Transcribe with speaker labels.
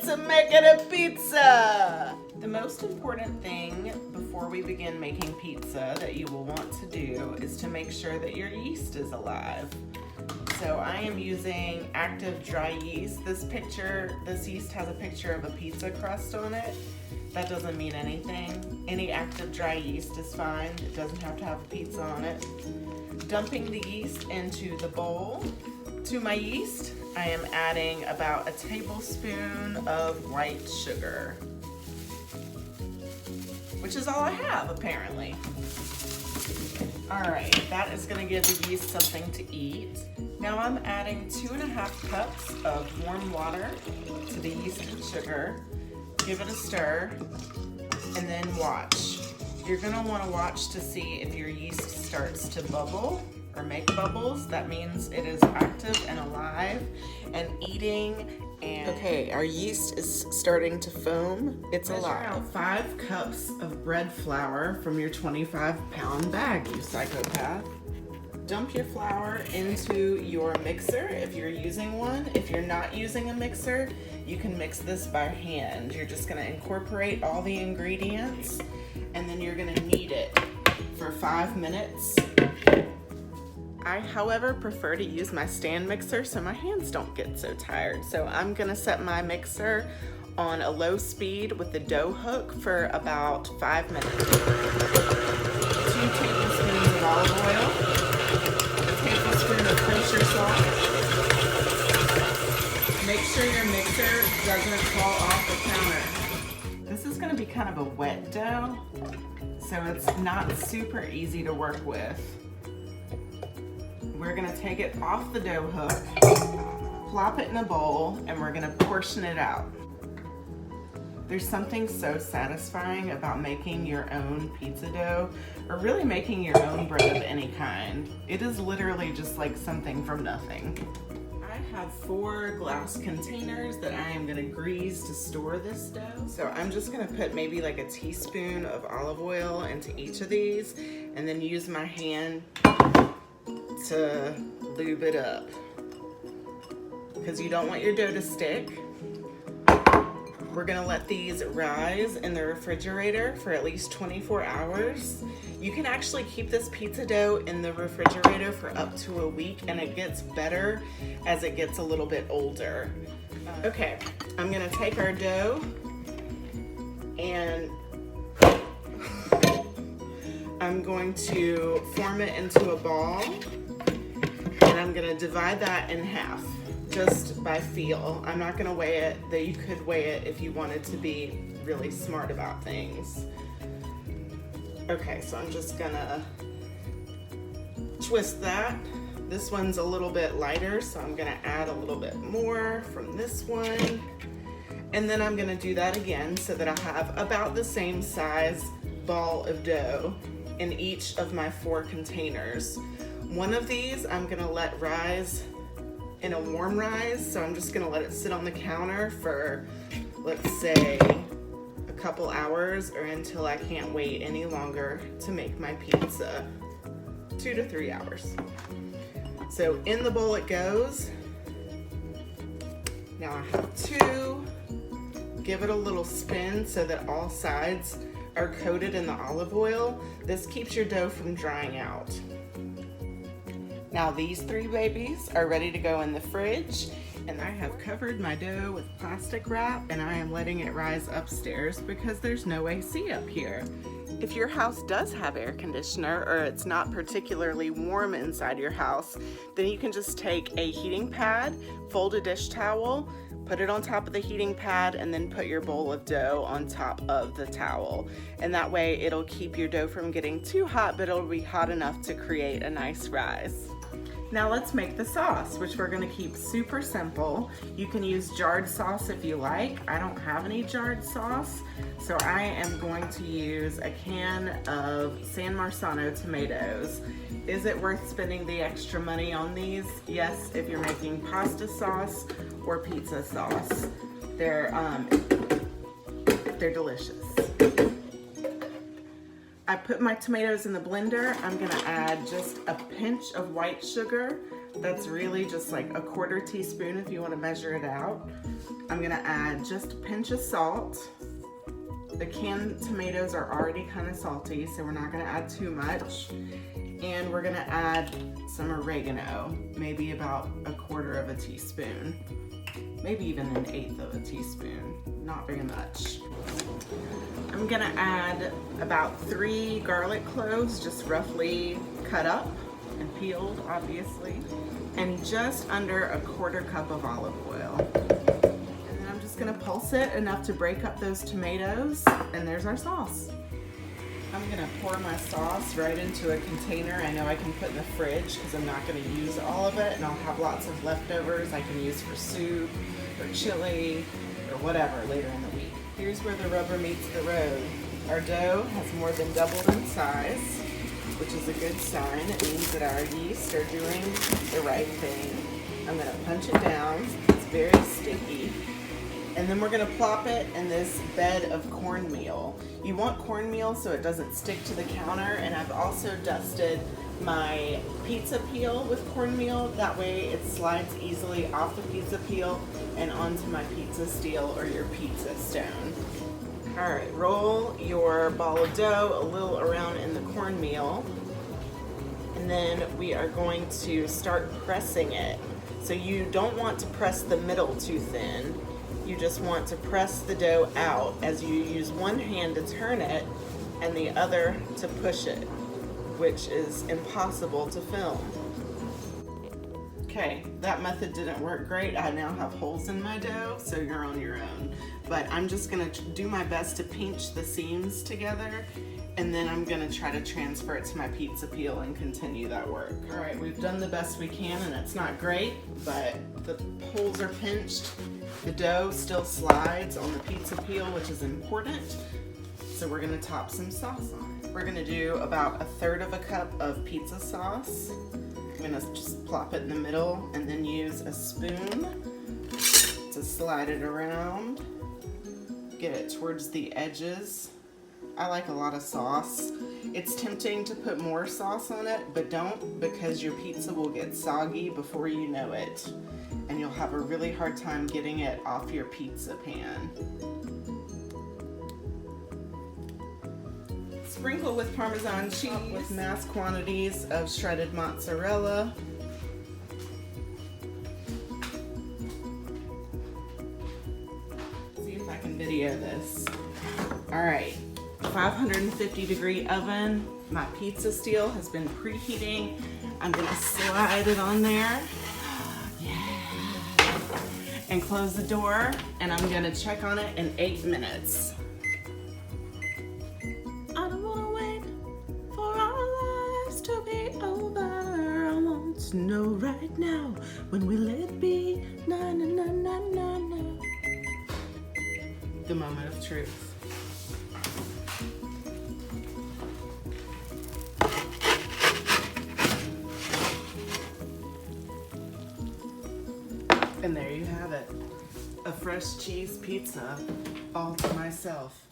Speaker 1: to making a pizza. The most important thing before we begin making pizza that you will want to do is to make sure that your yeast is alive. So I am using active dry yeast. This yeast has a picture of a pizza crust on it. That doesn't mean anything. Any active dry yeast is fine. It doesn't have to have a pizza on it. Dumping the yeast into the bowl. To my yeast, I am adding about a tablespoon of white sugar, which is all I have apparently. All right, that is gonna give the yeast something to eat. Now I'm adding 2.5 cups of warm water to the yeast and sugar. Give it a stir and then watch. You're gonna wanna watch to see if your yeast starts to bubble or make bubbles. That means it is active and alive and eating. And okay, our yeast is starting to foam. It's alive. Measure out 5 cups of bread flour from your 25-pound bag, you psychopath. Dump your flour into your mixer if you're using one. If you're not using a mixer, you can mix this by hand. You're just gonna incorporate all the ingredients and then you're gonna knead it for 5 minutes. I, however, prefer to use my stand mixer so my hands don't get so tired. So I'm gonna set my mixer on a low speed with the dough hook for about 5 minutes. 2 tablespoons of olive oil. Tablespoon of kosher salt. Make sure your mixer doesn't fall off the counter. This is going to be kind of a wet dough, so it's not super easy to work with. We're going to take it off the dough hook, plop it in a bowl, and we're going to portion it out. There's something so satisfying about making your own pizza dough, or really making your own bread of any kind. It is literally just like something from nothing. I have 4 glass containers that I am gonna grease to store this dough. So I'm just gonna put maybe like a teaspoon of olive oil into each of these and then use my hand to lube it up. Because you don't want your dough to stick. We're gonna let these rise in the refrigerator for at least 24 hours. You can actually keep this pizza dough in the refrigerator for up to a week, and it gets better as it gets a little bit older. Okay, I'm gonna take our dough and I'm going to form it into a ball, and I'm gonna divide that in half. Just by feel. I'm not gonna weigh it, though you could weigh it if you wanted to be really smart about things. Okay, so I'm just gonna twist that. This one's a little bit lighter, so I'm gonna add a little bit more from this one. And then I'm gonna do that again so that I have about the same size ball of dough in each of my 4 containers. One of these I'm gonna let rise in a warm rise, so I'm just gonna let it sit on the counter for, let's say, a couple hours or until I can't wait any longer to make my pizza. 2 to 3 hours. So in the bowl it goes. Now I have 2. Give it a little spin so that all sides are coated in the olive oil. This keeps your dough from drying out. Now these 3 babies are ready to go in the fridge, and I have covered my dough with plastic wrap and I am letting it rise upstairs because there's no AC up here. If your house does have air conditioner or it's not particularly warm inside your house, then you can just take a heating pad, fold a dish towel, put it on top of the heating pad, and then put your bowl of dough on top of the towel. And that way it'll keep your dough from getting too hot, but it'll be hot enough to create a nice rise. Now let's make the sauce, which we're gonna keep super simple. You can use jarred sauce if you like. I don't have any jarred sauce, so I am going to use a can of San Marzano tomatoes. Is it worth spending the extra money on these? Yes, if you're making pasta sauce or pizza sauce. They're delicious. I put my tomatoes in the blender. I'm gonna add just a pinch of white sugar, That's really just like a 1/4 teaspoon if you want to measure it out. I'm gonna add just a pinch of salt. The canned tomatoes are already kind of salty, so we're not gonna add too much. And we're gonna add some oregano, maybe about a 1/4 teaspoon. Maybe even an 1/8 teaspoon, not very much. I'm gonna add about 3 garlic cloves, just roughly cut up and peeled, obviously, and just under a 1/4 cup of olive oil. And then I'm just gonna pulse it enough to break up those tomatoes, and there's our sauce. I'm gonna pour my sauce right into a container. I know I can put in the fridge because I'm not gonna use all of it, and I'll have lots of leftovers I can use for soup or chili or whatever later in the week. Here's where the rubber meets the road. Our dough has more than doubled in size, which is a good sign. It means that our yeast are doing the right thing. I'm gonna punch it down. It's very sticky. And then we're gonna plop it in this bed of cornmeal. You want cornmeal so it doesn't stick to the counter, and I've also dusted my pizza peel with cornmeal. That way it slides easily off the pizza peel and onto my pizza steel or your pizza stone. All right, roll your ball of dough a little around in the cornmeal, and then we are going to start pressing it. So you don't want to press the middle too thin. You just want to press the dough out as you use one hand to turn it and the other to push it, which is impossible to film. Okay, that method didn't work great. I now have holes in my dough, so you're on your own. But I'm just gonna do my best to pinch the seams together, and then I'm gonna try to transfer it to my pizza peel and continue that work. All right, we've done the best we can, and it's not great, but the holes are pinched. The dough still slides on the pizza peel, which is important. So we're gonna top some sauce on it. We're gonna do about 1/3 cup of pizza sauce. I'm gonna just plop it in the middle and then use a spoon to slide it around. Get it towards the edges. I like a lot of sauce. It's tempting to put more sauce on it, but don't, because your pizza will get soggy before you know it, and you'll have a really hard time getting it off your pizza pan. Sprinkle with Parmesan cheese with mass quantities of shredded mozzarella. See if I can video this. All right, 550-degree oven. My pizza steel has been preheating. I'm gonna slide it on there. Yeah. And close the door, and I'm gonna check on it in 8 minutes. To know right now, when will it be? Na na na na na na. The moment of truth. And there you have it. A fresh cheese pizza all to myself.